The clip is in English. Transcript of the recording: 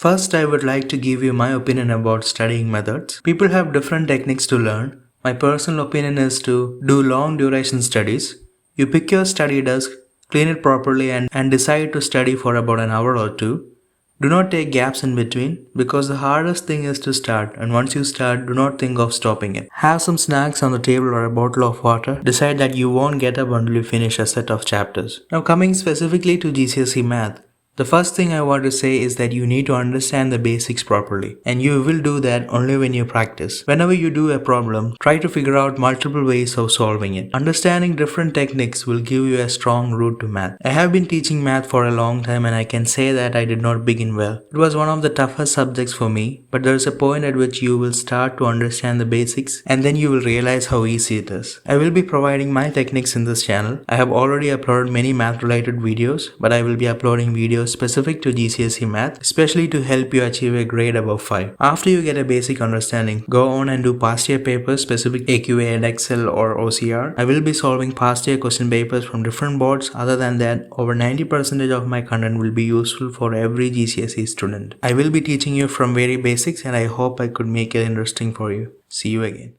First, I would like to give you my opinion about studying methods. People have different techniques to learn. My personal opinion is to do long duration studies. You pick your study desk, clean it properly and decide to study for about an hour or two. Do not take gaps in between because the hardest thing is to start, and once you start, do not think of stopping it. Have some snacks on the table or a bottle of water. Decide that you won't get up until you finish a set of chapters. Now coming specifically to GCSE math. The first thing I want to say is that you need to understand the basics properly, and you will do that only when you practice. Whenever you do a problem, try to figure out multiple ways of solving it. Understanding different techniques will give you a strong root to math. I have been teaching math for a long time and I can say that I did not begin well. It was one of the toughest subjects for me, but there is a point at which you will start to understand the basics and then you will realize how easy it is. I will be providing my techniques in this channel. I have already uploaded many math related videos, but I will be uploading videos specific to GCSE math, especially to help you achieve a grade above 5. After you get a basic understanding, go on and do past year papers specific AQA and Excel or OCR. I will be solving past year question papers from different boards. Other than that, over 90% of my content will be useful for every GCSE student. I will be teaching you from very basics and I hope I could make it interesting for you. See you again.